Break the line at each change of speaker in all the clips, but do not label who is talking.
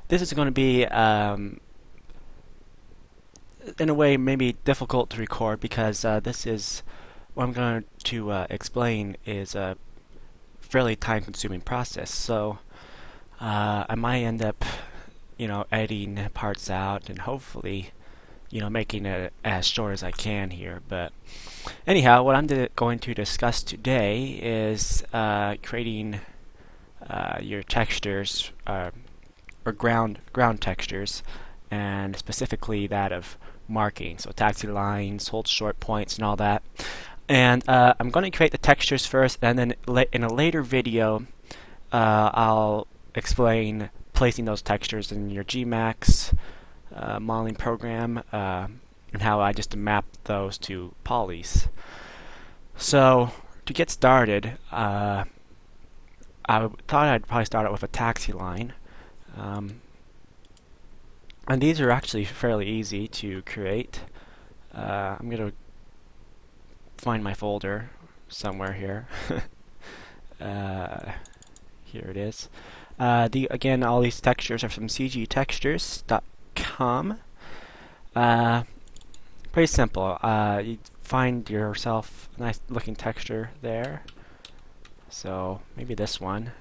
this is going to be, in a way, maybe difficult to record because this is what I'm going to explain is a fairly time-consuming process. So I might end up, editing parts out and hopefully, making it as short as I can here. But anyhow, what I'm going to discuss today is creating your textures or ground textures, and specifically that of marking, so taxi lines, hold short points, and all that. And I'm going to create the textures first, and then in a later video, I'll explain placing those textures in your Gmax modeling program, and how I just map those to polys. So to get started, I thought I'd probably start out with a taxi line. And these are actually fairly easy to create. I'm going to find my folder somewhere here. Here it is. Again, all these textures are from cgtextures.com. Pretty simple. You find yourself a nice looking texture there. So maybe this one.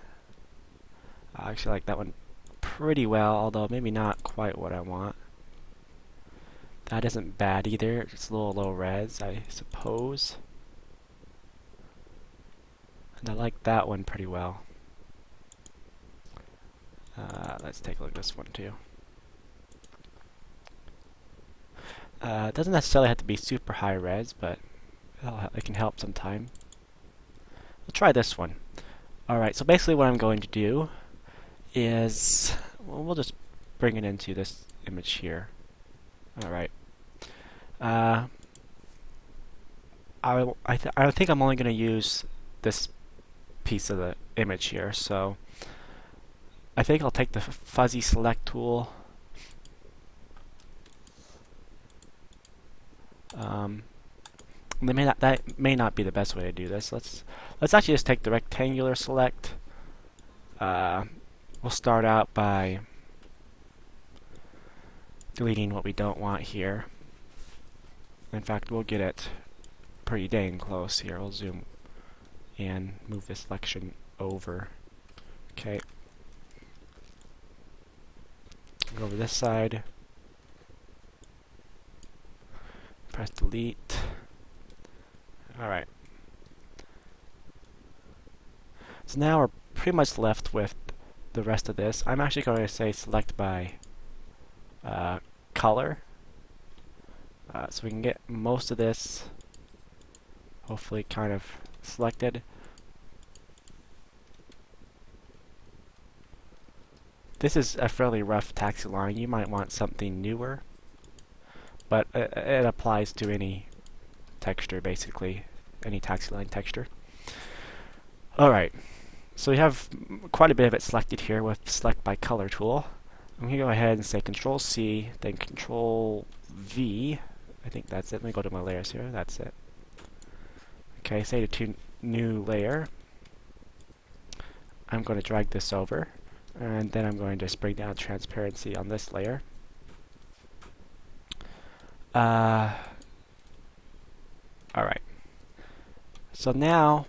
I actually like that one pretty well, although maybe not quite what I want. That isn't bad either. It's a little low res, I suppose. And I like that one pretty well. Let's take a look at this one too. It doesn't necessarily have to be super high res, but it can help sometime. We'll try this one. Alright, so basically what I'm going to do is, well, we'll just bring it into this image here. Alright. I think I'm only going to use this piece of the image here, so I think I'll take the fuzzy select tool. That may not be the best way to do this. Let's actually just take the rectangular select. We'll start out by deleting what we don't want here. In fact, we'll get it pretty dang close here. We'll zoom and move this selection over. Okay. Go over this side. Press delete. Alright. So now we're pretty much left with the rest of this. I'm actually going to say select by color. So we can get most of this hopefully kind of selected. This is a fairly rough taxi line. You might want something newer, but it applies to any texture, basically, any taxi line texture. Alright, so we have quite a bit of it selected here with select by color tool. I'm going to go ahead and say Control C, then Control V. I think that's it. Let me go to my layers here. That's it. Okay, say to new layer. I'm going to drag this over, and then I'm going to just bring down transparency on this layer. Alright. So now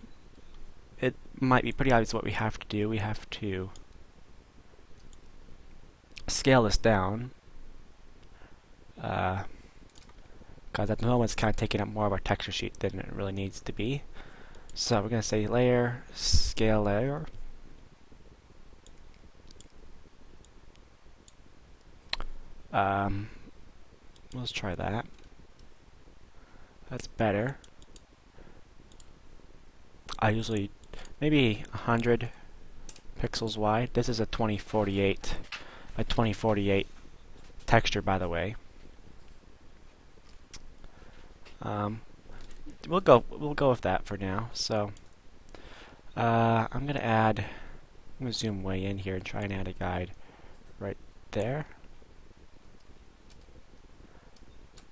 it might be pretty obvious what we have to do. We have to scale this down, because at the moment it's kind of taking up more of our texture sheet than it really needs to be. So we're going to say layer, scale layer. Let's try that. That's better. I usually maybe 100 pixels wide. This is a 2048 texture, by the way. We'll go with that for now. So I'm gonna zoom way in here and try and add a guide right there.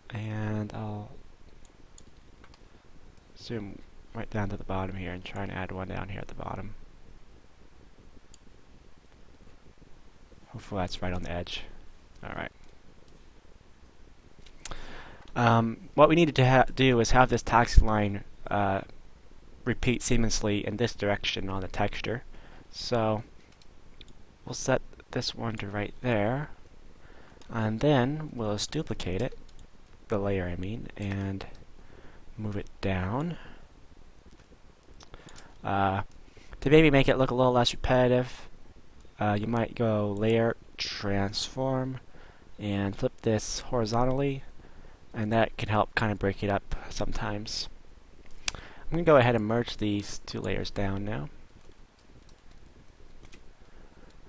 And I'll zoom right down to the bottom here and try and add one down here at the bottom. Hopefully that's right on the edge. Alright. What we needed to do is have this taxi line repeat seamlessly in this direction on the texture. So we'll set this one to right there, and then we'll just duplicate it, the layer I mean, and move it down. To maybe make it look a little less repetitive, you might go Layer, Transform, and flip this horizontally, and that can help kind of break it up sometimes. I'm going to go ahead and merge these two layers down now.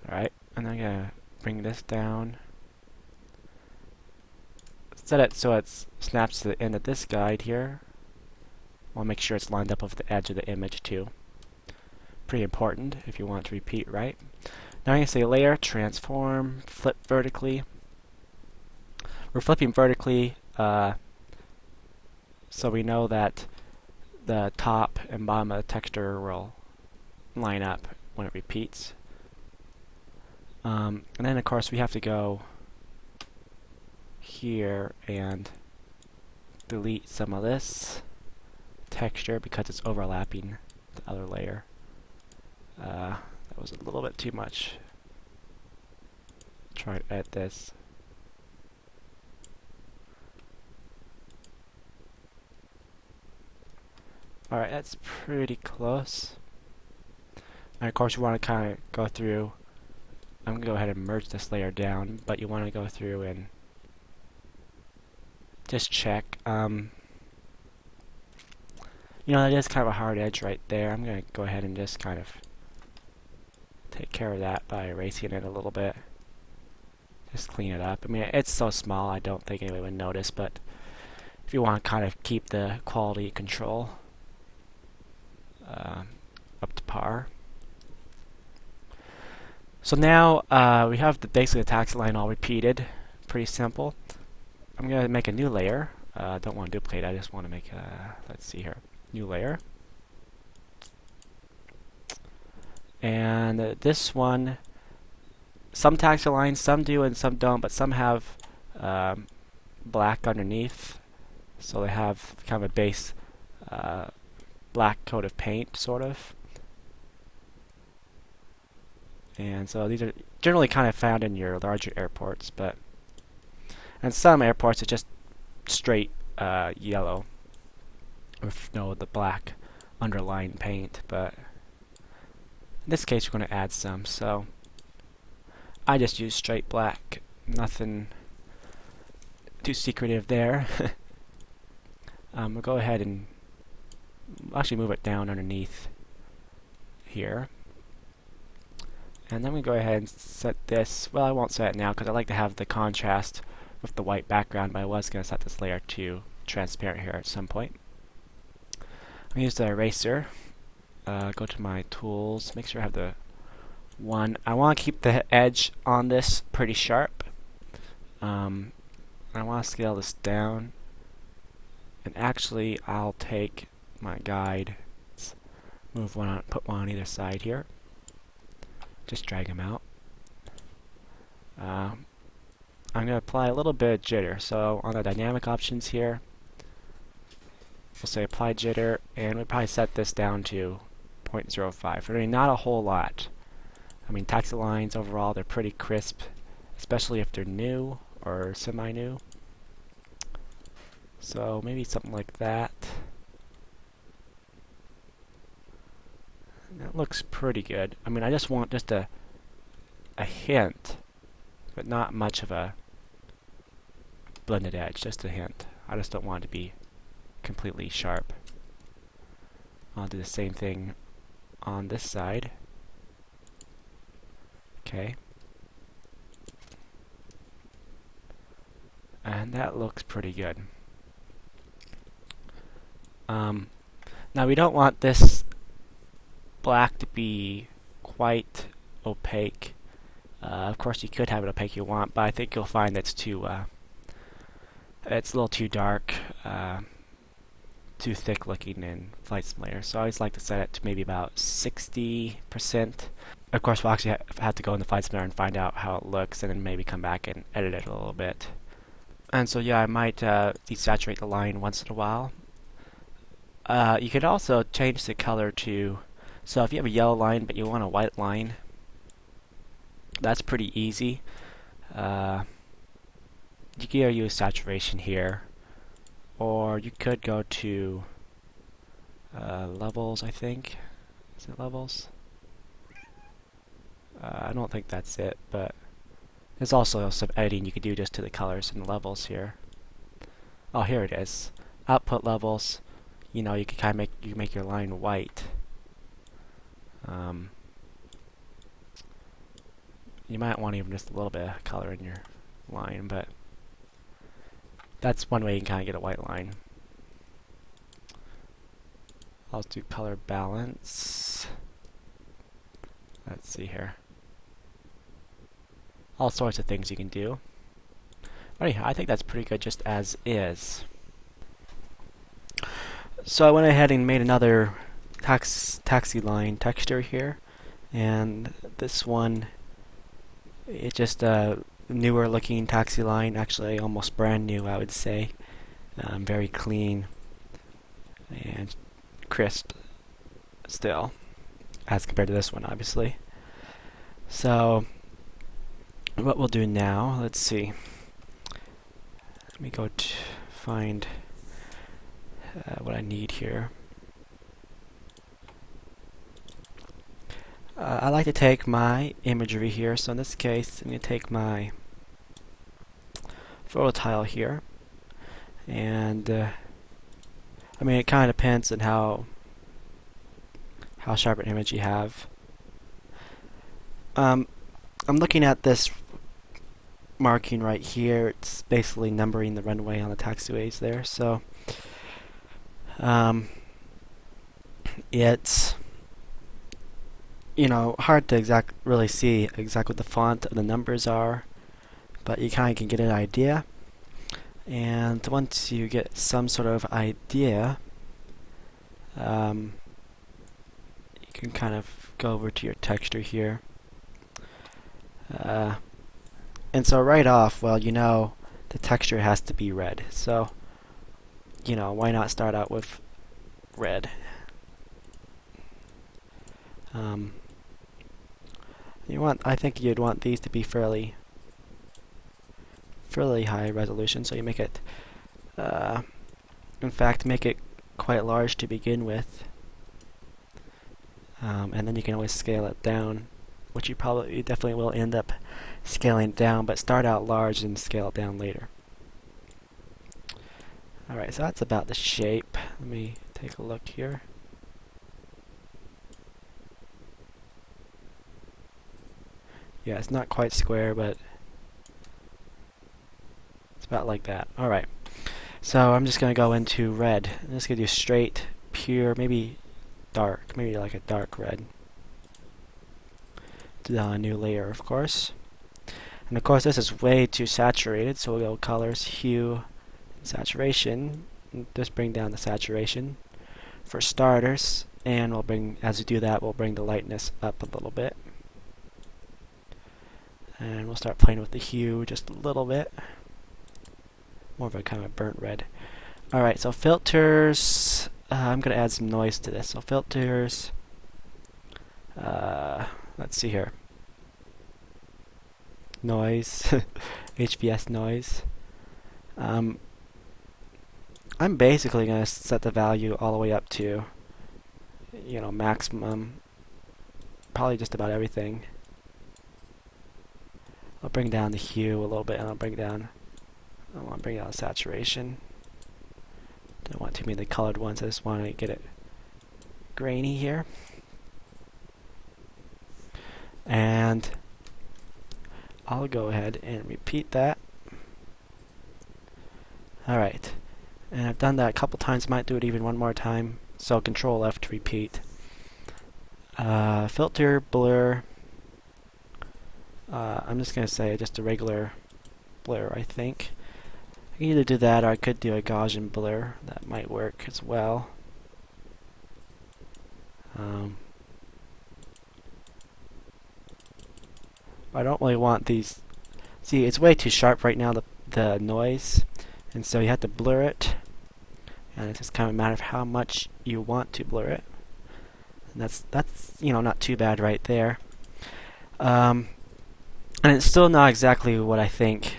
Alright, and I'm going to bring this down. Set it so it snaps to the end of this guide here. I'll make sure it's lined up with the edge of the image too. Pretty important if you want to repeat right. Now I'm going to say Layer, Transform, Flip vertically. We're flipping vertically so we know that the top and bottom of the texture will line up when it repeats. And then of course we have to go here and delete some of this texture because it's overlapping the other layer. That was a little bit too much. Try to edit this. Alright, that's pretty close. And of course you want to kind of go through. I'm going to go ahead and merge this layer down, but you want to go through and just check. You know, that is kind of a hard edge right there. I'm going to go ahead and just kind of take care of that by erasing it a little bit. Just clean it up. I mean, it's so small I don't think anyone would notice, but if you want to kind of keep the quality control up to par. So now we have basically the taxi line all repeated. Pretty simple. I'm going to make a new layer. Don't want to duplicate, I just want to make a, let's see here, new layer. And this one, some taxi lines, some do and some don't, but some have black underneath. So they have kind of a base black coat of paint, sort of. And so these are generally kind of found in your larger airports, but and some airports it's just straight yellow with the black underlying paint, but in this case we're going to add some, so I just use straight black, nothing too secretive there. We'll go ahead and actually move it down underneath here. And then we go ahead and set this, well I won't set it now because I like to have the contrast with the white background, but I was going to set this layer to transparent here at some point. I'm going to use the eraser, go to my tools, make sure I have the one. I want to keep the edge on this pretty sharp. I want to scale this down, and actually I'll take my guide, move one on, put one on either side here. Just drag them out. I'm going to apply a little bit of jitter. So on the dynamic options here, we'll say apply jitter, and we'll probably set this down to 0.05. I mean, not a whole lot. I mean, taxi lines overall, they're pretty crisp, especially if they're new or semi-new. So maybe something like that. That looks pretty good. I mean, I just want just a hint, but not much of a blended edge, just a hint. I just don't want it to be completely sharp. I'll do the same thing on this side. Okay. And that looks pretty good. Now we don't want this black to be quite opaque. Of course you could have it opaque if you want, but I think you'll find that's too it's a little too dark, too thick looking in Flight Simulator. So I always like to set it to maybe about 60%. Of course, we'll actually have to go in the Flight Simulator and find out how it looks, and then maybe come back and edit it a little bit. And so yeah, I might desaturate the line once in a while. You could also change the color to, so if you have a yellow line but you want a white line, that's pretty easy. You can either use saturation here, or you could go to levels, I think. Is it levels? I don't think that's it, but there's also some editing you could do just to the colors and levels here. Oh, here it is. Output levels. You know, you can kind of make your line white. You might want even just a little bit of color in your line, but that's one way you can kind of get a white line. I'll do color balance. Let's see here. All sorts of things you can do. But anyhow, I think that's pretty good just as is. So I went ahead and made another taxi line texture here, and this one, it's just a newer looking taxi line, actually almost brand new, I would say. Very clean and crisp still, as compared to this one, obviously. So what we'll do now, let's see. Let me go to find what I need here. I like to take my imagery here, so in this case I'm going to take my photo tile here, and I mean, it kind of depends on how sharp an image you have. I'm looking at this marking right here. It's basically numbering the runway on the taxiways there, so it's, you know, hard to really see exactly what the font of the numbers are, but you kind of can get an idea. And once you get some sort of idea, you can kind of go over to your texture here. And so right off, well, you know, the texture has to be red. So, you know, why not start out with red? I think you'd want these to be fairly high resolution, so you make it, in fact, make it quite large to begin with, and then you can always scale it down, which you definitely will end up scaling down, but start out large and scale it down later. Alright, so that's about the shape. Let me take a look here. Yeah, it's not quite square, but it's about like that. Alright, so I'm just going to go into red. I'm just going to do straight, pure, maybe dark, maybe like a dark red. Do a new layer, of course. And of course, this is way too saturated, so we'll go colors, hue, and saturation. And just bring down the saturation for starters, and we'll bring, as we do that, we'll bring the lightness up a little bit. And we'll start playing with the hue just a little bit. More of a kind of burnt red. Alright, so filters. I'm going to add some noise to this. So filters. Let's see here. Noise. HVS noise. I'm basically going to set the value all the way up to, you know, maximum. Probably just about everything. I'll bring down the hue a little bit, and I want to bring down saturation. Don't want too many of the colored ones. I just want to get it grainy here. And I'll go ahead and repeat that. Alright, and I've done that a couple times. Might do it even one more time. So Control F to repeat. Filter, blur. I'm just going to say just a regular blur, I think. I can either do that, or I could do a Gaussian blur. That might work as well. I don't really want these. See, it's way too sharp right now, the noise, and so you have to blur it. And it's just kind of a matter of how much you want to blur it. And that's not too bad right there. And it's still not exactly what I think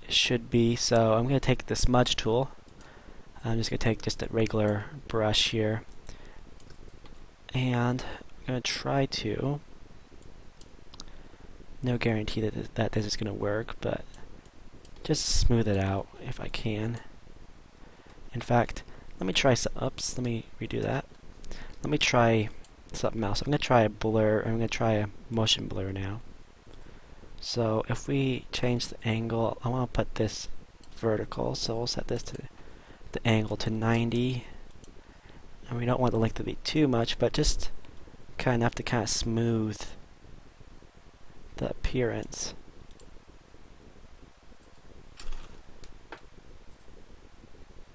it should be. So I'm going to take the smudge tool. I'm just going to take just a regular brush here, and I'm going to try to. No guarantee that this is going to work, but just smooth it out if I can. In fact, let me try some. Oops, let me redo that. Let me try something else. I'm going to try a blur. I'm going to try a motion blur now. So if we change the angle, I want to put this vertical. So we'll set this to the angle to 90. And we don't want the length to be too much, but just kind of enough to kind of smooth the appearance.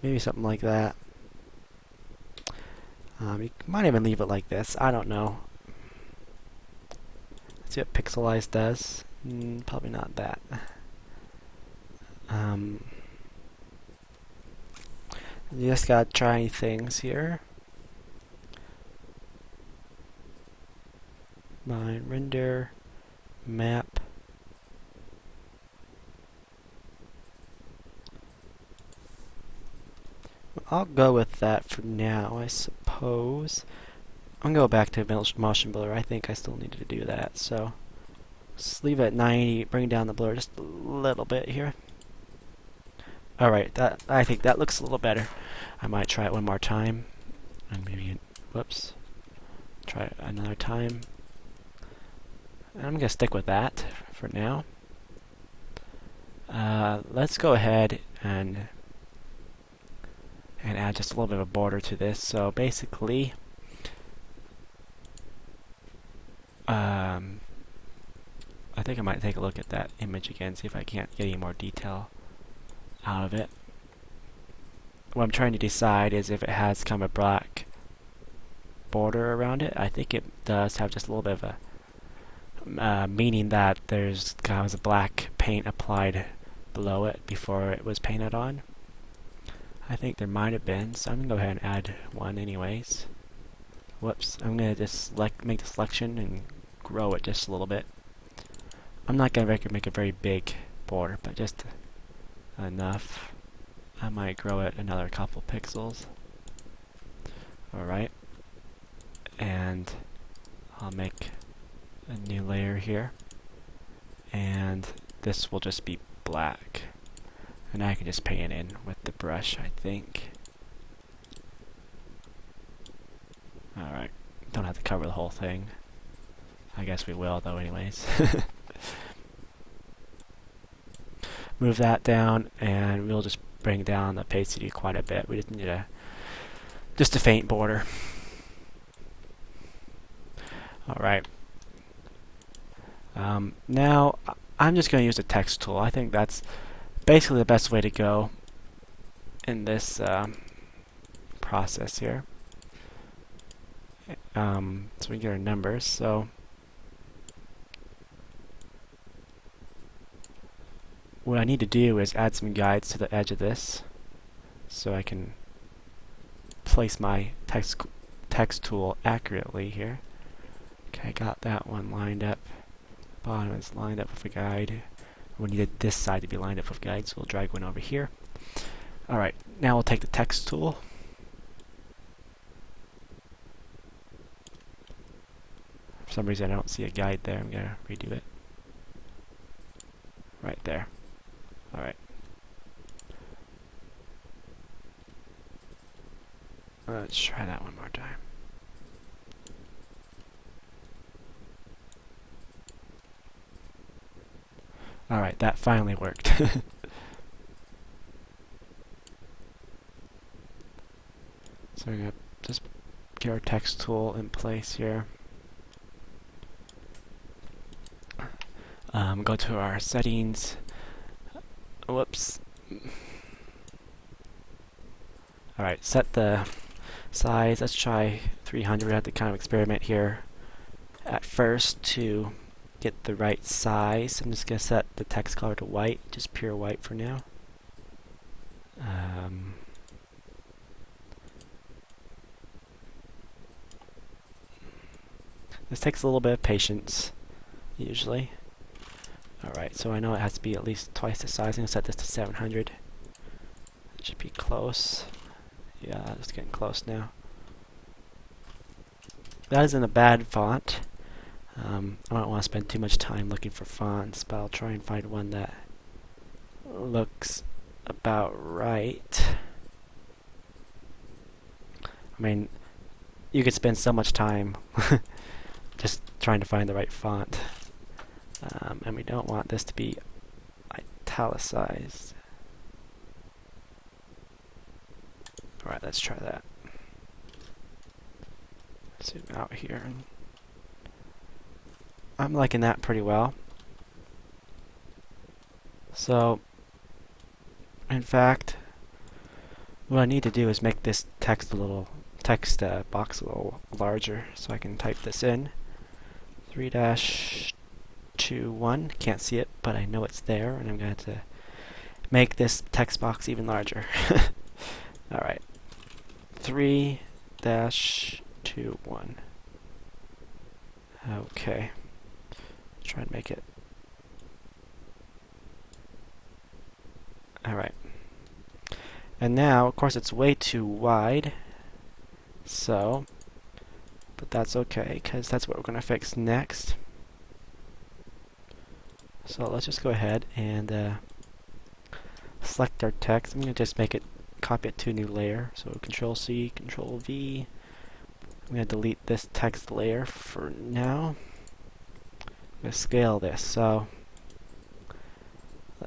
Maybe something like that. You might even leave it like this. I don't know. Let's see what pixelize does. Probably not that. You just gotta try things here. Mine render map. I'll go with that for now, I suppose. I'm gonna go back to motion blur. I think I still need to do that, so just leave it at 90, bring down the blur just a little bit here. Alright, I think that looks a little better. I might try it one more time. And maybe, whoops. Try it another time. And I'm gonna stick with that for now. Let's go ahead and add just a little bit of a border to this. So basically, I think I might take a look at that image again, see if I can't get any more detail out of it. What I'm trying to decide is if it has kind of a black border around it. I think it does have just a little bit of a meaning that there's kind of a black paint applied below it before it was painted on. I think there might have been, so I'm going to go ahead and add one anyways. Whoops, I'm going to just make the selection and grow it just a little bit. I'm not going to make a very big border, but just enough. I might grow it another couple pixels. Alright, and I'll make a new layer here, and this will just be black. And I can just paint it in with the brush, I think. Alright, don't have to cover the whole thing. I guess we will, though, anyways. Move that down, and we'll just bring down the opacity quite a bit. We just need just a faint border. Alright. Now, I'm just going to use the text tool. I think that's basically the best way to go in this process here. So we get our numbers. So what I need to do is add some guides to the edge of this, so I can place my text tool accurately here. Okay, got that one lined up. Bottom is lined up with a guide. We needed this side to be lined up with guides, so we'll drag one over here. Alright, now we'll take the text tool. For some reason I don't see a guide there. I'm going to redo it. Right there. Alright. Let's try that one more time. Alright, that finally worked. So we're going to just get our text tool in place here. Go to our settings. Whoops. Alright, set the size. Let's try 300. I have to kind of experiment here at first to get the right size. I'm just going to set the text color to white, just pure white for now. This takes a little bit of patience, usually. Alright, so I know it has to be at least twice the size. I'm going to set this to 700. It should be close. Yeah, it's getting close now. That isn't a bad font. I don't want to spend too much time looking for fonts, but I'll try and find one that looks about right. I mean, you could spend so much time just trying to find the right font. And we don't want this to be italicized. Alright, let's try that. Zoom out here. I'm liking that pretty well. So, in fact, what I need to do is make this text box a little larger, so I can type this in. 3-21. Can't see it, but I know it's there, and I'm going to make this text box even larger. Alright. 3-21. Okay. Try and make it. Alright. And now, of course, it's way too wide. So, but that's okay, because that's what we're going to fix next. So let's just go ahead and select our text. I'm going to just make it, copy it to a new layer. So Control C, Control V. I'm going to delete this text layer for now. I'm going to scale this. So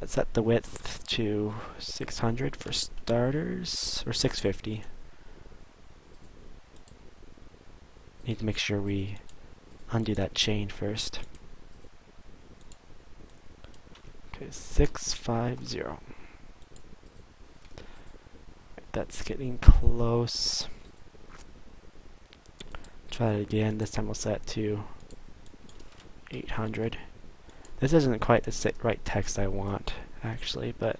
let's set the width to 600 for starters, or 650. Need to make sure we undo that chain first. Okay, 650. That's getting close. Try it again. This time we'll set it to 800. This isn't quite the right text I want, actually, but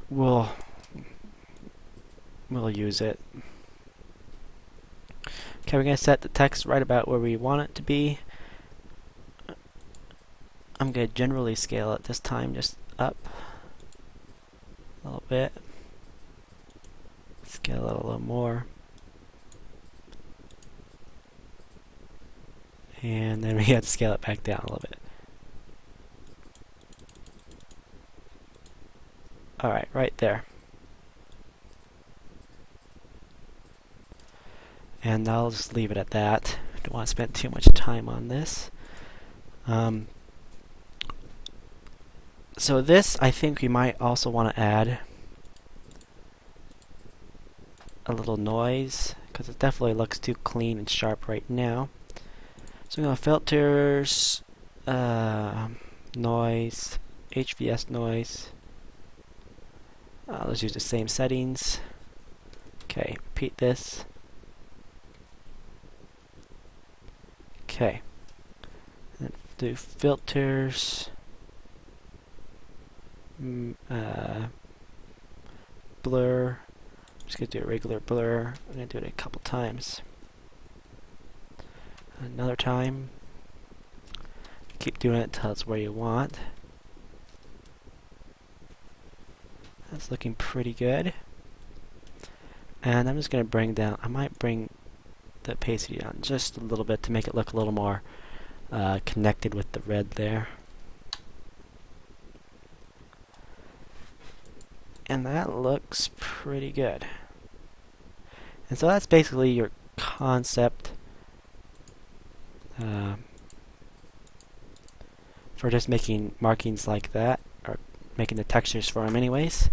we'll use it. Okay, we're going to set the text right about where we want it to be. I'm going to generally scale it this time, just up a little bit. Scale it a little more. And then we have to scale it back down a little bit. Alright, right there. And I'll just leave it at that. Don't want to spend too much time on this. So this, I think we might also want to add a little noise, because it definitely looks too clean and sharp right now. So we're going to filters, noise, HVS noise. Let's use the same settings. Okay, repeat this. Okay. And do filters. Blur. I'm just going to do a regular blur. I'm going to do it a couple times. Another time. Keep doing it until it's where you want. That's looking pretty good. And I'm just going to bring down, I might bring the opacity down just a little bit to make it look a little more connected with the red there. And that looks pretty good. And so that's basically your concept for just making markings like that, or making the textures for them anyways.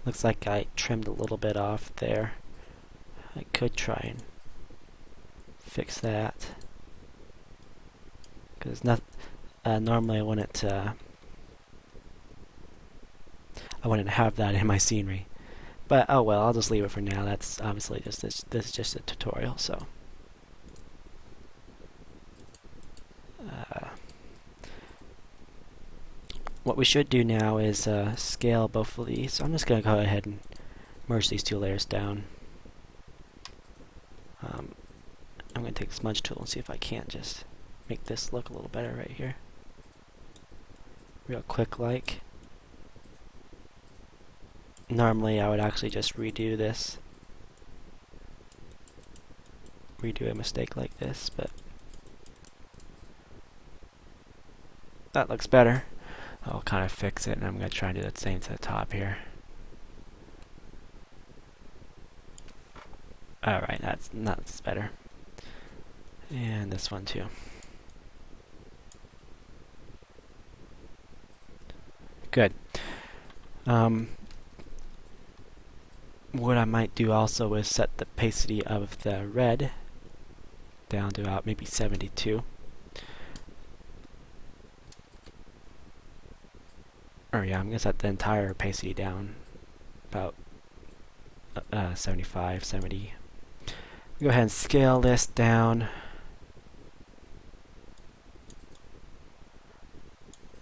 Looks like I trimmed a little bit off there. I could try and fix that, because normally I wouldn't have that in my scenery, But oh well, I'll just leave it for now. That's obviously just this is just a tutorial, so. Uh, what we should do now is scale both of these. So I'm just going to go ahead and merge these two layers down. I'm going to take the smudge tool and see if I can't just make this look a little better right here. Real quick like. Normally I would actually just redo this. Redo a mistake like this, but that looks better. I'll kind of fix it, and I'm going to try and do the same to the top here. Alright, that's better. And this one too. Good. What I might do also is set the opacity of the red down to about maybe 72. Or yeah, I'm going to set the entire opacity down about 75, 70. Go ahead and scale this down.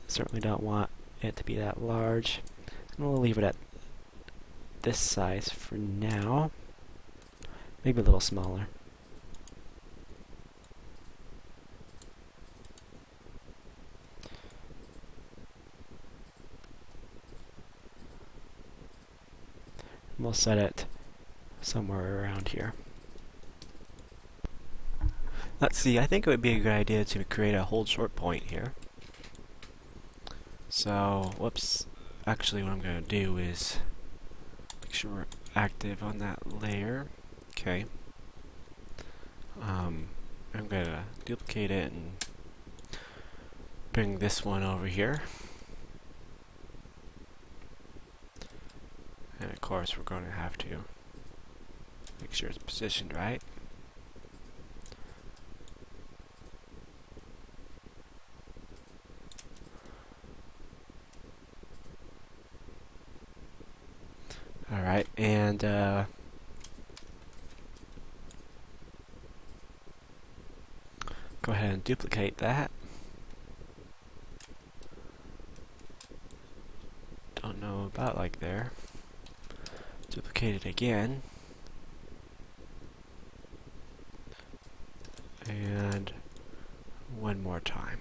Certainly don't want it to be that large. And we'll leave it at this size for now. Maybe a little smaller. We'll set it somewhere around here. Let's see, I think it would be a good idea to create a hold short point here. So, whoops. Actually, what I'm going to do is make sure we're active on that layer. Okay. I'm going to duplicate it and bring this one over here. And of course, we're going to have to make sure it's positioned right. Alright, and go ahead and duplicate that. Don't know about like there. Duplicate it again. And one more time.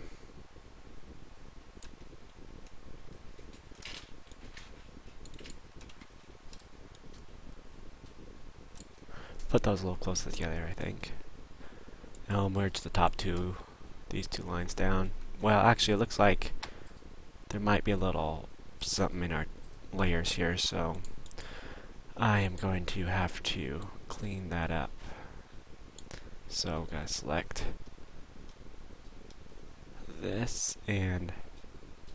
Put those a little closer together, I think. And I'll merge the top two, these two lines down. Well, actually, it looks like there might be a little something in our layers here, so I am going to have to clean that up. So I'm going to select this and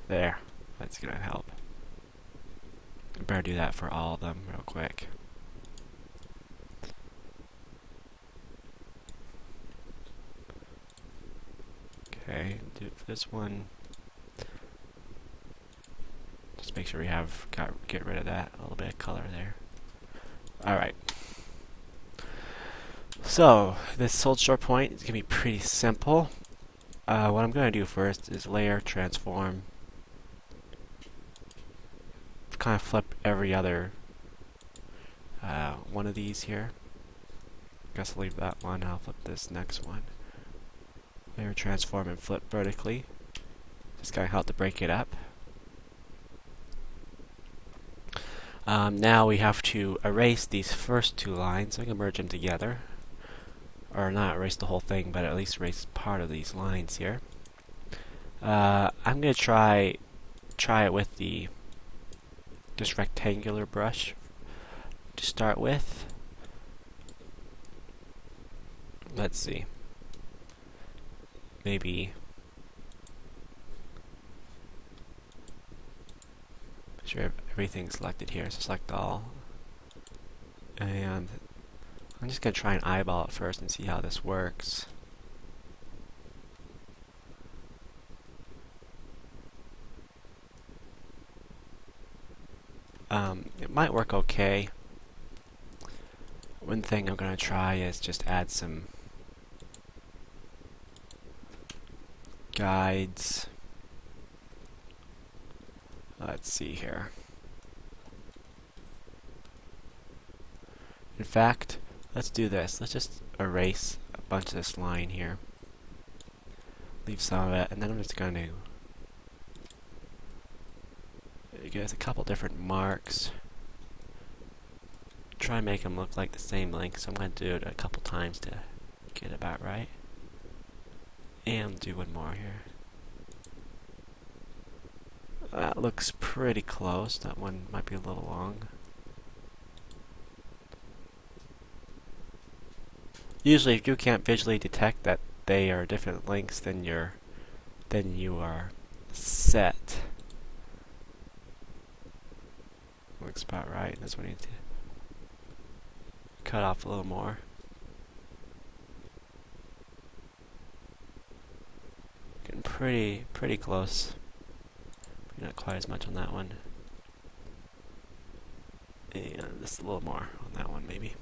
there. That's going to help. I better do that for all of them real quick. Okay, do it for this one. Just make sure we have get rid of that, a little bit of color there. Alright. So, this hold short point is going to be pretty simple. What I'm going to do first is layer, transform. Kind of flip every other one of these here. Guess I'll leave that one, I'll flip this next one. Layer, transform, and flip vertically. Just kind of help to break it up. Now we have to erase these first two lines. I'm going to merge them together. Or not erase the whole thing, but at least erase part of these lines here. I'm going to try it with the just rectangular brush to start with. Let's see. Maybe make sure everything's selected here, so select all. And I'm just going to try and eyeball it first and see how this works. It might work okay. One thing I'm going to try is just add some guides. Let's see here. In fact, let's do this. Let's just erase a bunch of this line here. Leave some of it, and then I'm just going to get a couple different marks. Try and make them look like the same length, so I'm going to do it a couple times to get about right. And do one more here. That looks pretty close. That one might be a little long. Usually, if you can't visually detect that they are different lengths, then you are set. Looks about right. That's what I need to cut off a little more. Getting pretty close. Not quite as much on that one. And just a little more on that one, maybe.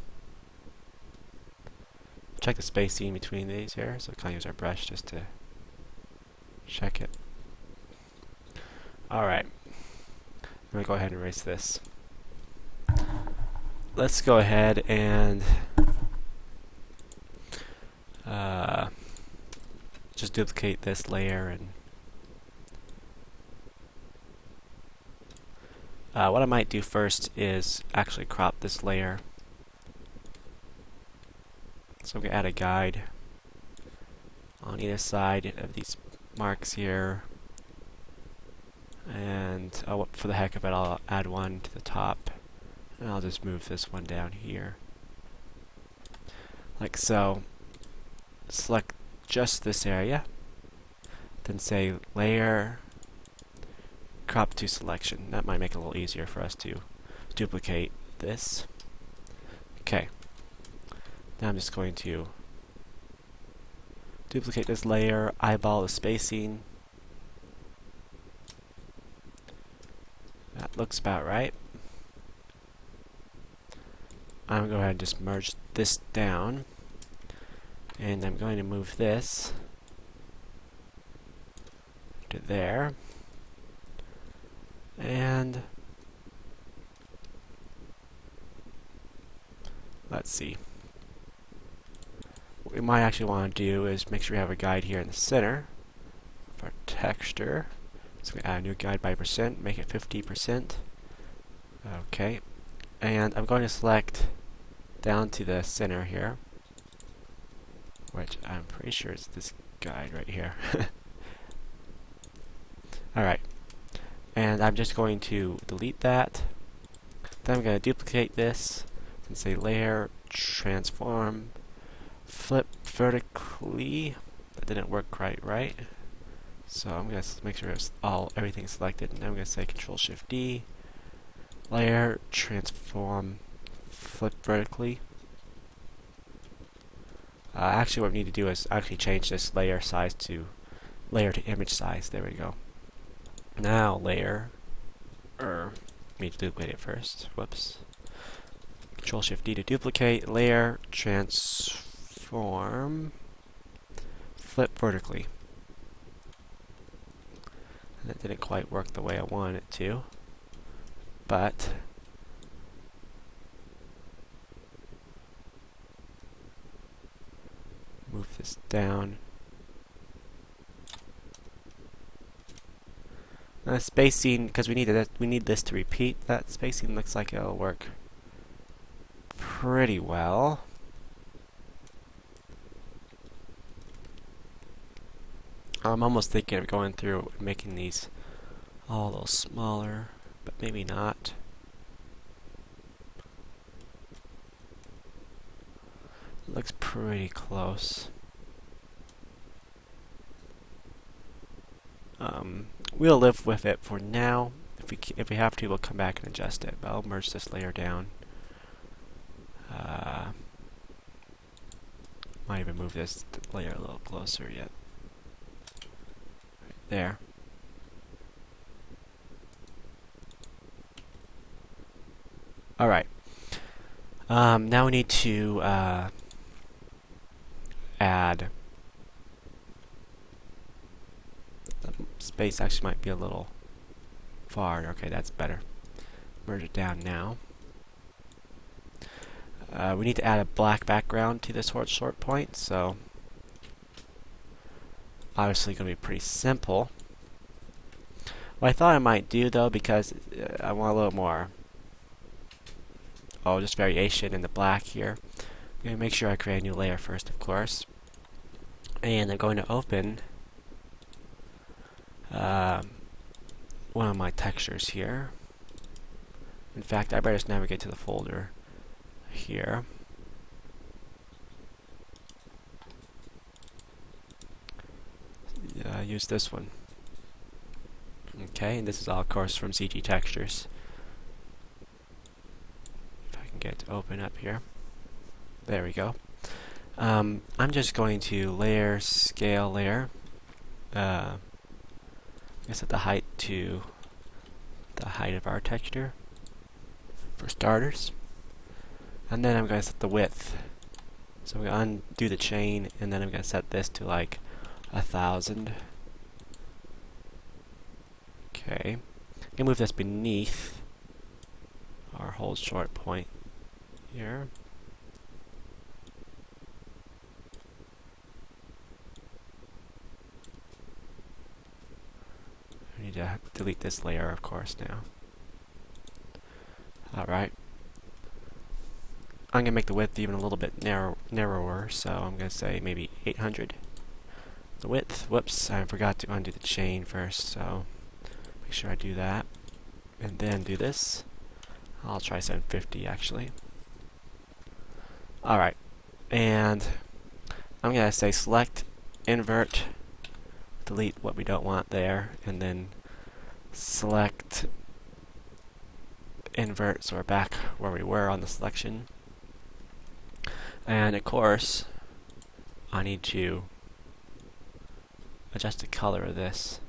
Check the spacing between these here, so kind of use our brush just to check it. Alright. I'm going to go ahead and erase this. Let's go ahead and just duplicate this layer, and what I might do first is actually crop this layer. So I'm going to add a guide on either side of these marks here, and for the heck of it, I'll add one to the top, and I'll just move this one down here like so. Select just this area, then say layer, crop to selection. That might make it a little easier for us to duplicate this. Okay, now I'm just going to duplicate this layer, eyeball the spacing. That looks about right. I'm going to go ahead and just merge this down, and I'm going to move this to there, and let's see. What we might actually want to do is make sure we have a guide here in the center for texture. So we add a new guide by percent, make it 50%. Okay, and I'm going to select down to the center here, which I'm pretty sure is this guide right here. Alright, and I'm just going to delete that. Then I'm going to duplicate this and say layer, transform, flip vertically. That didn't work quite right. So I'm going to make sure it's everything's selected, and I'm going to say Control-Shift-D, layer, transform, flip vertically. Actually, what we need to do is actually change this layer size to image size. There we go. Now layer, need to duplicate it first. Whoops. Control-Shift-D to duplicate, layer, transform, flip vertically. And that didn't quite work the way I wanted it to, but move this down. Now spacing, because we need this to repeat. That spacing looks like it'll work pretty well. I'm almost thinking of going through and making these all a little smaller, but maybe not. It looks pretty close. We'll live with it for now. If we have to, we'll come back and adjust it. But I'll merge this layer down. Might even move this layer a little closer yet. Right there. Alright. Now we need to add. The space actually might be a little far. Okay, that's better. Merge it down now. We need to add a black background to this short point, so obviously going to be pretty simple. What I thought I might do though, because I want a little more, just variation in the black here. I'm going to make sure I create a new layer first, of course. And I'm going to open one of my textures here. In fact, I better just navigate to the folder here. Use this one. Okay, and this is all, of course, from CG Textures. If I can get it to open up here. There we go. I'm just going to layer, scale layer. I set the height to the height of our texture, for starters. And then I'm going to set the width. So I'm going to undo the chain, and then I'm going to set this to like 1,000. Okay. I'm going to move this beneath our whole short point here. I need to delete this layer, of course, now. Alright. I'm going to make the width even a little bit narrower, so I'm going to say maybe 800. The width, whoops, I forgot to undo the chain first, so make sure I do that. And then do this. I'll try 750 actually. Alright, and I'm going to say select, invert, delete what we don't want there, and then select, invert, so we're back where we were on the selection. And of course, I need to adjust the color of this.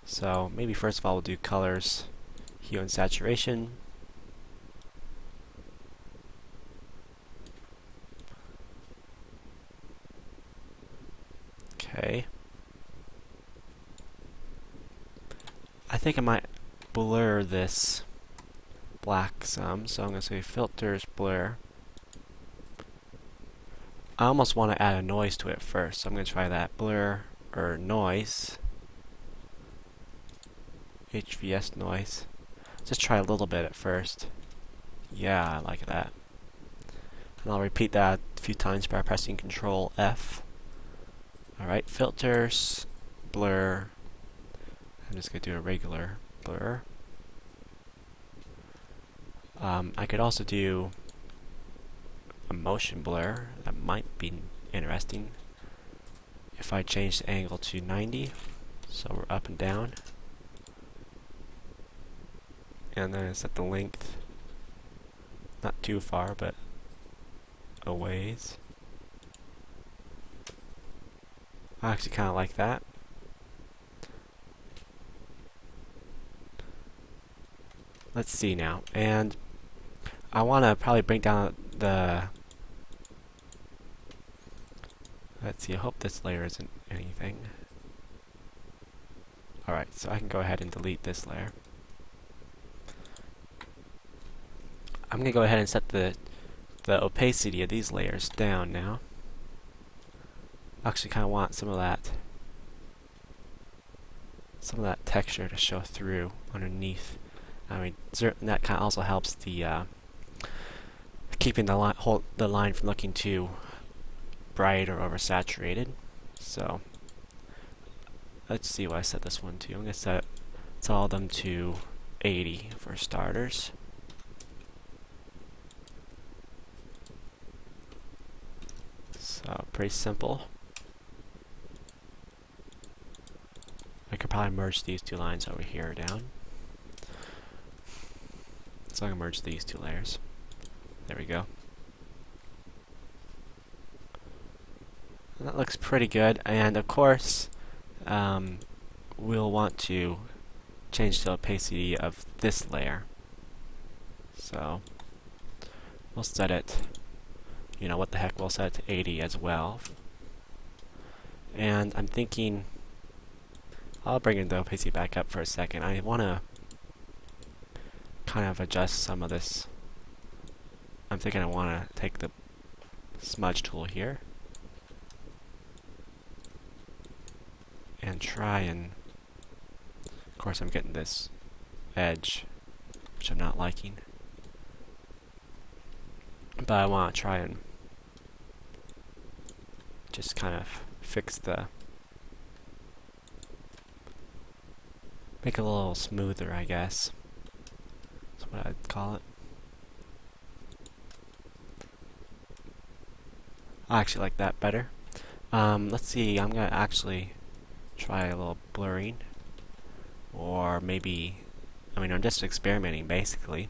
So maybe first of all we'll do colors, hue and saturation. Okay. I think I might blur this black some, so I'm going to say filters, blur. I almost want to add a noise to it first, so I'm going to try that. Blur or noise. HVS noise. Just try a little bit at first. Yeah, I like that. And I'll repeat that a few times by pressing Control F. Alright, filters, blur. I'm just going to do a regular blur. I could also do a motion blur. That might be interesting. If I change the angle to 90, so we're up and down. And then I set the length not too far, but a ways. I actually kind of like that. Let's see now, and I want to probably bring down the. Let's see. I hope this layer isn't anything. All right, so I can go ahead and delete this layer. I'm going to go ahead and set the opacity of these layers down now. I actually kind of want some of that texture to show through underneath. I mean, that kind of also helps the keeping the line from looking too bright or oversaturated. So let's see what I set this one to. I'm going to set all of them to 80 for starters. So pretty simple. I could probably merge these two lines over here down. So I'm going to merge these two layers. There we go. And that looks pretty good. And of course, we'll want to change the opacity of this layer. So we'll set it, what the heck, we'll set it to 80 as well. And I'm thinking, I'll bring the opacity back up for a second. I want to kind of adjust some of this. I'm thinking I want to take the smudge tool here and try and, of course I'm getting this edge, which I'm not liking. But I want to try and just kind of fix make it a little smoother, I guess. That's what I'd call it. I actually like that better. Let's see, I'm going to actually try a little blurring. Or maybe, I'm just experimenting basically.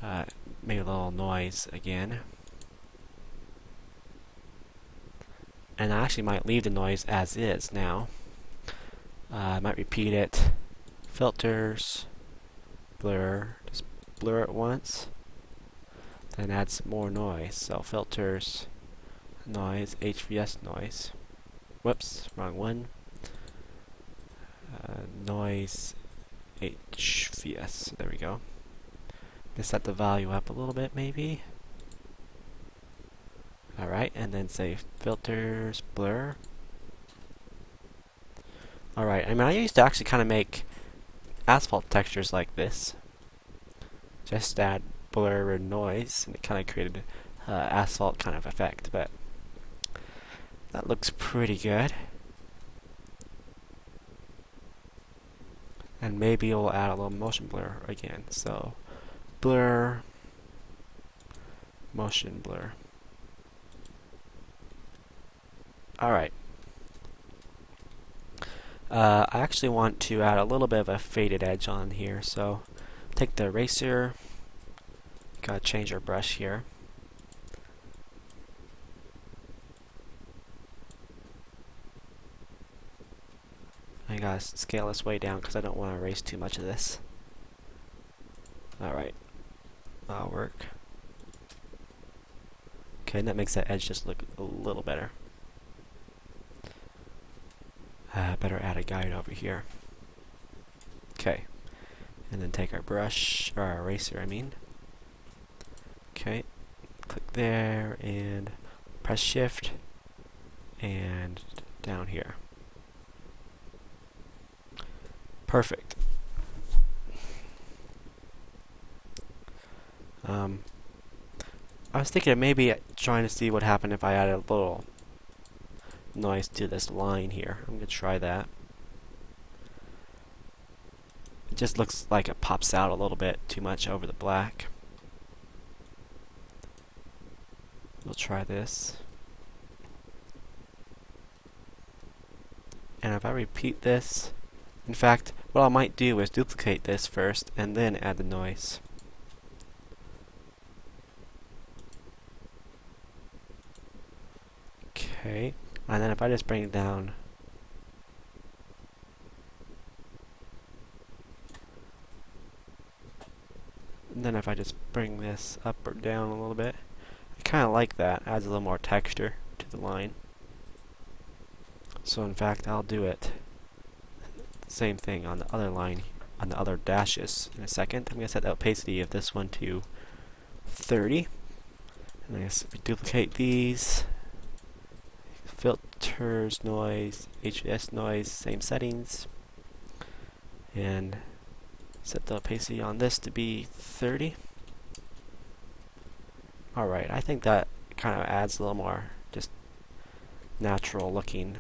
Maybe a little noise again. And I actually might leave the noise as is now. I might repeat it. Filters, blur, just blur it once. Then add some more noise. So filters, noise, HVS noise. Whoops, wrong one. Noise, HVS. There we go. Just set the value up a little bit, maybe. Alright, and then say filters, blur. Alright, I used to actually kind of make asphalt textures like this. Just add blur and noise, and it kind of created asphalt kind of effect, but that looks pretty good. And maybe we'll add a little motion blur again. So blur, motion blur. Alright. I actually want to add a little bit of a faded edge on here, so take the eraser, gotta change our brush here. I gotta scale this way down because I don't want to erase too much of this. Alright, that'll work. Okay, and that makes that edge just look a little better. Better add a guide over here. Okay, and then take our brush, or our eraser, Okay, click there and press shift and down here. Perfect. I was thinking of maybe trying to see what happened if I added a little noise to this line here. I'm going to try that. It just looks like it pops out a little bit too much over the black. We'll try this. And if I repeat this, in fact, what I might do is duplicate this first and then add the noise. Okay, and then if I just bring it down, and then if I just bring this up or down a little bit, I kind of like that. Adds a little more texture to the line. So in fact, I'll do it same thing on the other line, on the other dashes in a second. I'm going to set the opacity of this one to 30. And I guess if we duplicate these, filters, noise, HVS noise, same settings, and set the opacity on this to be 30. Alright, I think that kind of adds a little more just natural looking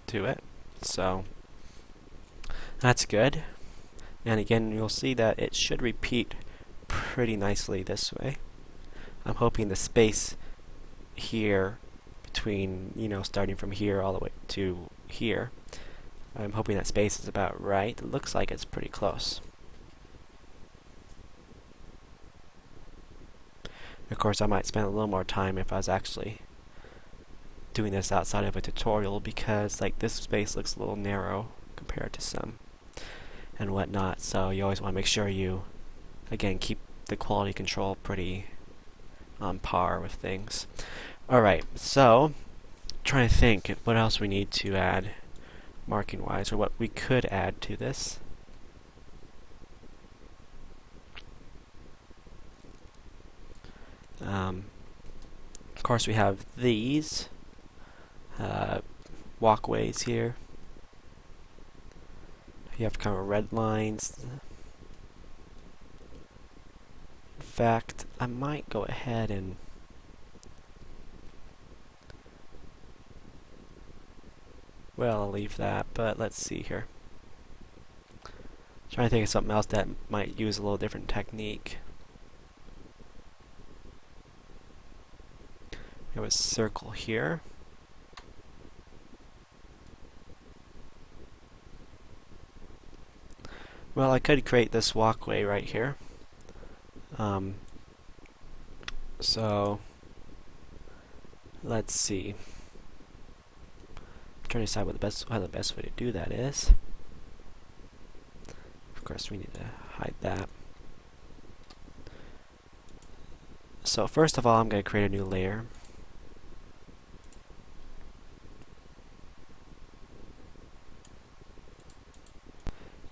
to it. So that's good. And again, you'll see that it should repeat pretty nicely this way. I'm hoping the space here between, starting from here all the way to here, I'm hoping that space is about right. It looks like it's pretty close. Of course, I might spend a little more time if I was actually doing this outside of a tutorial, because this space looks a little narrow compared to some and whatnot. So you always want to make sure you, again, keep the quality control pretty on par with things. Alright, so trying to think what else we need to add marking wise, or what we could add to this. Of course, we have these walkways here. You have kind of red lines. In fact, I might go ahead and well, I'll leave that, but let's see here. Trying to think of something else that might use a little different technique. We have a circle here. Well, I could create this walkway right here. So let's see. I'm trying to decide what how the best way to do that is. Of course, we need to hide that. So first of all, I'm going to create a new layer.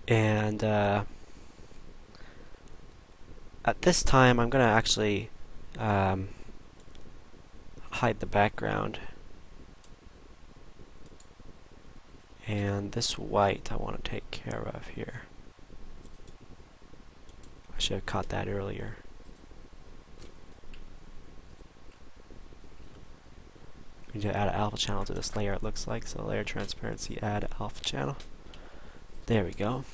And at this time, I'm going to actually hide the background. And this white I want to take care of here. I should have caught that earlier. We need to add an alpha channel to this layer, it looks like. So layer transparency, add alpha channel. There we go.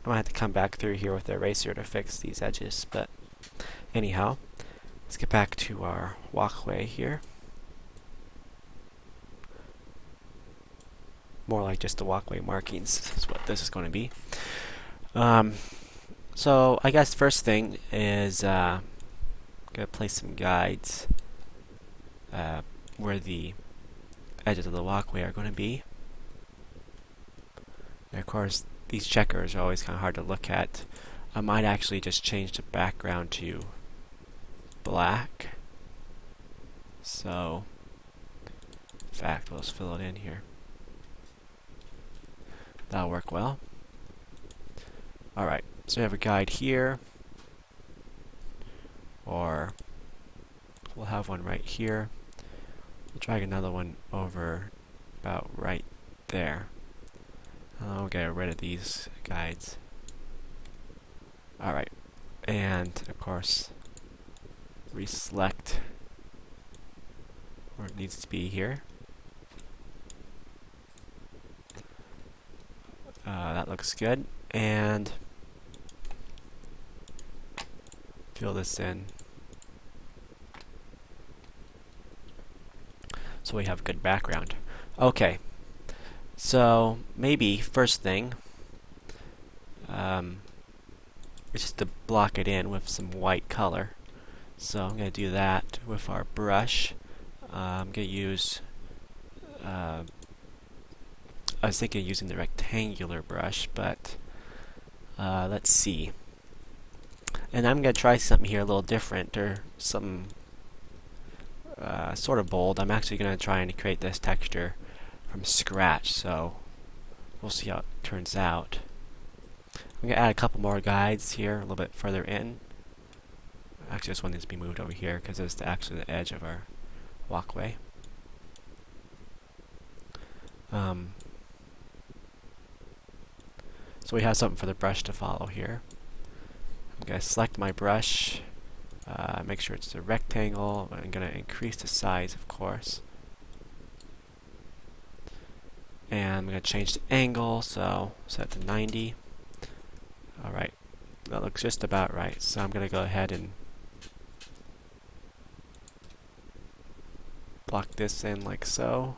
I might have to come back through here with the eraser to fix these edges, but anyhow, let's get back to our walkway here. More like just the walkway markings is what this is going to be. So I guess first thing is gonna place some guides where the edges of the walkway are going to be. And of course, these checkers are always kind of hard to look at. I might actually just change the background to black. So, in fact, we'll just fill it in here. That'll work well. Alright, so we have a guide here. Or we'll have one right here. We'll drag another one over about right there. I'll get rid of these guides. Alright, and of course, reselect where it needs to be here. That looks good, and fill this in so we have a good background. Okay, so maybe first thing is just to block it in with some white color. So I'm going to do that with our brush. I'm going to use I was thinking of using the rectangular brush, but let's see. And I'm going to try something here a little different, or something sort of bold. I'm actually going to try and create this texture from scratch, so we'll see how it turns out. I'm going to add a couple more guides here a little bit further in. Actually, this one needs to be moved over here because it's actually the edge of our walkway. So we have something for the brush to follow here. I'm going to select my brush, make sure it's a rectangle. I'm going to increase the size, of course. And I'm going to change the angle, so set to 90. Alright, that looks just about right. So I'm going to go ahead and block this in like so.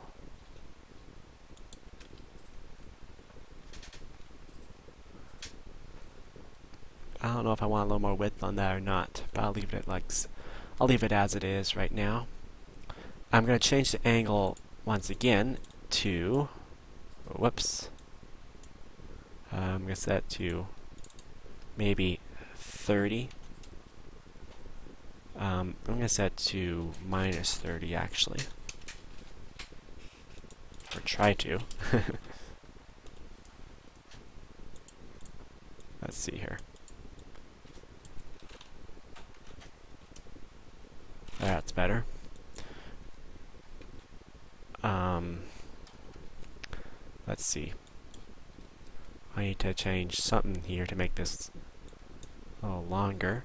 I don't know if I want a little more width on that or not, but I'll leave it I'll leave it as it is right now. I'm going to change the angle once again to, whoops, I'm going to set it to maybe 30. I'm going to set to minus 30 actually. Or try to. Let's see here. That's better. Let's see. I need to change something here to make this a little longer,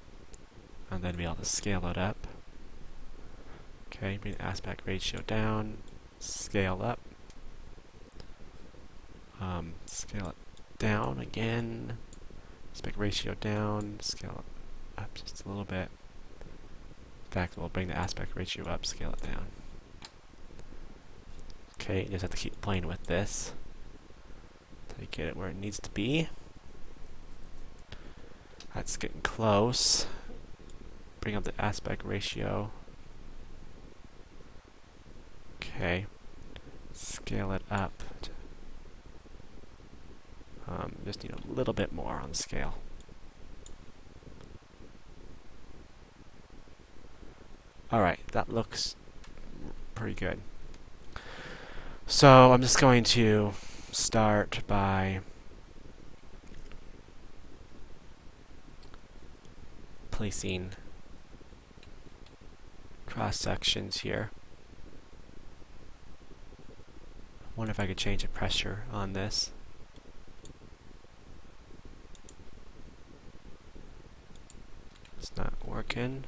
and then be able to scale it up. Okay, bring the aspect ratio down, scale up, scale it down again, aspect ratio down, scale it up just a little bit. In fact, we'll bring the aspect ratio up, scale it down. Okay, you just have to keep playing with this until you get it where it needs to be. That's getting close. Bring up the aspect ratio. Okay, scale it up. Just need a little bit more on the scale. Alright, that looks pretty good. So I'm just going to start by placing cross sections here. I wonder if I could change the pressure on this. It's not working.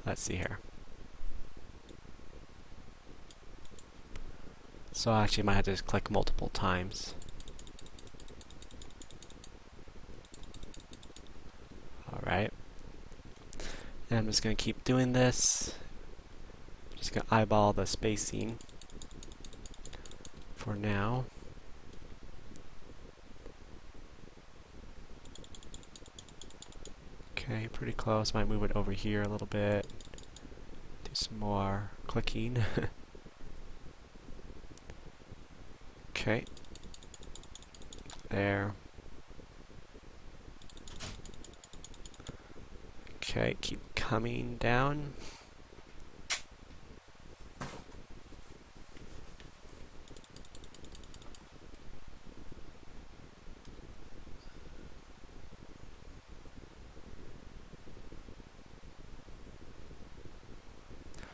Let's see here. So I actually might have to just click multiple times. Alright. And I'm just going to keep doing this. Just going to eyeball the spacing for now. Okay, pretty close. Might move it over here a little bit. Do some more clicking. Okay. There. Okay, keep coming down.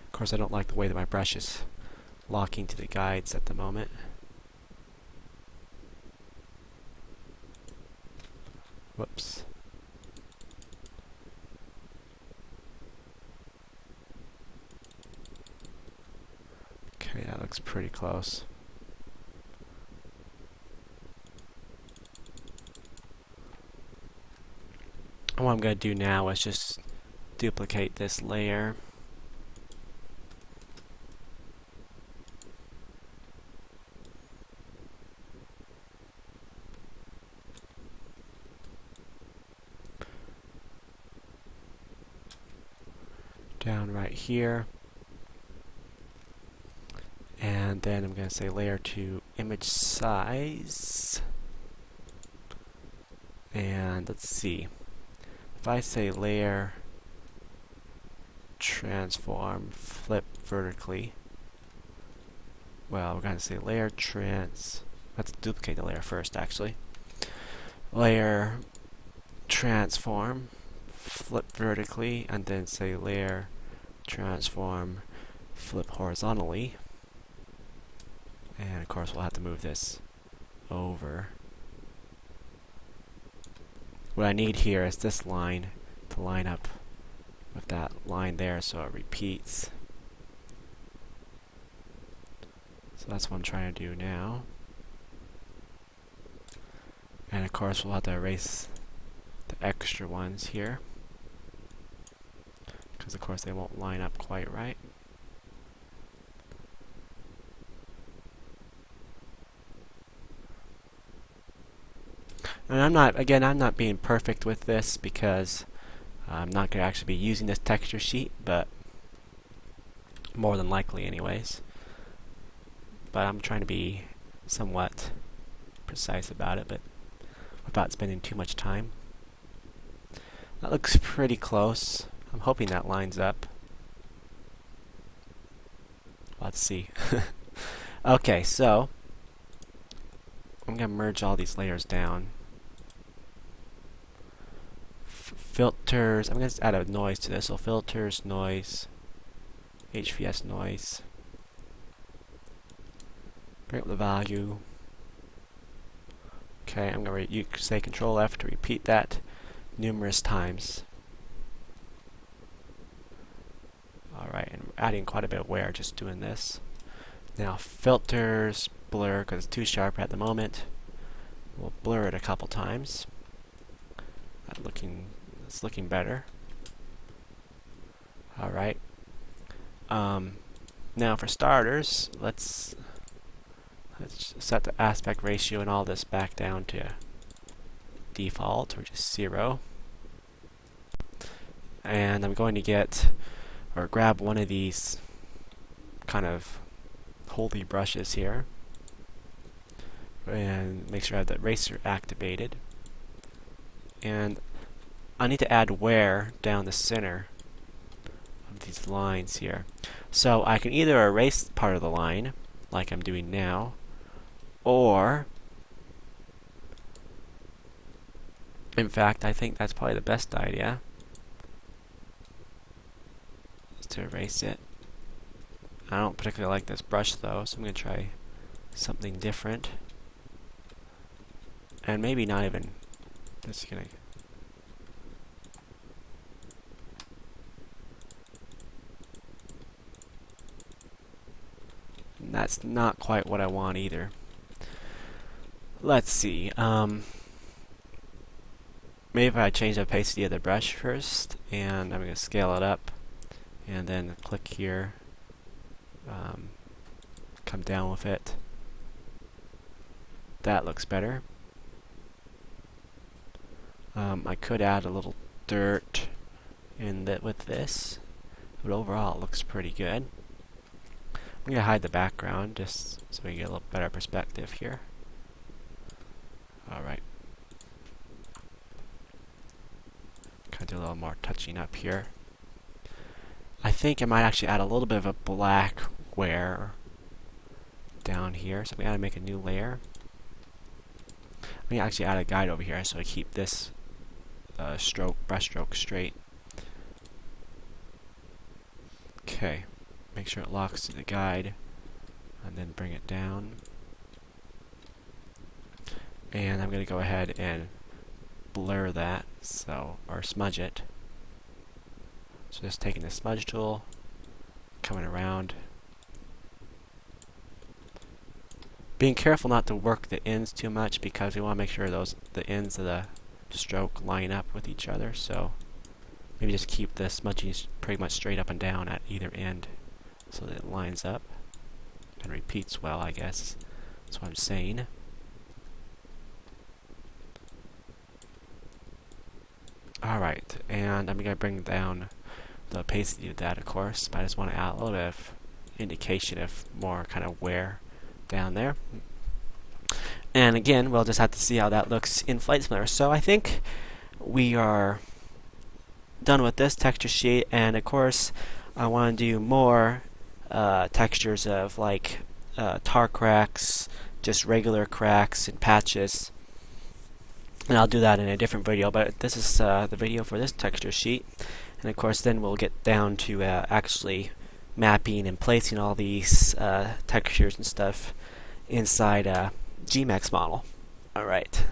Of course, I don't like the way that my brush is locking to the guides at the moment. Whoops. Okay, that looks pretty close. And what I'm going to do now is just duplicate this layer. Down right here. And then I'm going to say layer to image size. And let's see. If I say layer transform flip vertically, well, we're going to say layer let's duplicate the layer first actually. Layer transform flip vertically, and then say layer transform flip horizontally. And of course we'll have to move this over. What I need here is this line to line up with that line there so it repeats. So that's what I'm trying to do now. And of course we'll have to erase the extra ones here, because of course they won't line up quite right. And I'm not being perfect with this because I'm not going to actually be using this texture sheet, but more than likely anyways. But I'm trying to be somewhat precise about it. But without spending too much time. That looks pretty close. I'm hoping that lines up. Let's see. Okay, so I'm going to merge all these layers down. Filters, I'm going to add a noise to this. So filters, noise, HVS noise. Bring up the value. Okay, I'm going to say Control F to repeat that numerous times. Alright, and we're adding quite a bit of Ware just doing this. Now filters, blur, because it's too sharp at the moment. We'll blur it a couple times. It's looking better. Alright. Now for starters, let's set the aspect ratio and all this back down to default, or just 0. And I'm going to grab one of these kind of holy brushes here and make sure I have the eraser activated. And I need to add Ware down the center of these lines here. So I can either erase part of the line, like I'm doing now, or, in fact, I think that's probably the best idea, is to erase it. I don't particularly like this brush though, so I'm going to try something different. And maybe not even, just gonna. That's not quite what I want either. Let's see. Maybe if I change the opacity of the brush first, and I'm going to scale it up, and then click here, come down with it. That looks better. I could add a little dirt with this, but overall it looks pretty good. I'm going to hide the background just so we get a little better perspective here. Alright. Kind of do a little more touching up here. I think I might actually add a little bit of a black Ware down here, so we gotta make a new layer. I'm going to actually add a guide over here so I keep this brush stroke straight. Okay, make sure it locks to the guide, and then bring it down. And I'm going to go ahead and blur that, or smudge it. So just taking the smudge tool, coming around. Being careful not to work the ends too much, because we want to make sure the ends of the stroke line up with each other. So maybe just keep the smudging pretty much straight up and down at either end so that it lines up and repeats well, I guess. That's what I'm saying. Alright, and I'm going to bring down the opacity of that, of course, but I just want to add a little bit of indication of more kind of Ware down there. And again, we'll just have to see how that looks in Flight Simulator. So I think we are done with this texture sheet, and of course I want to do more textures of like tar cracks, just regular cracks and patches. And I'll do that in a different video, but this is the video for this texture sheet. And of course then we'll get down to actually mapping and placing all these textures and stuff inside a GMAX model. Alright.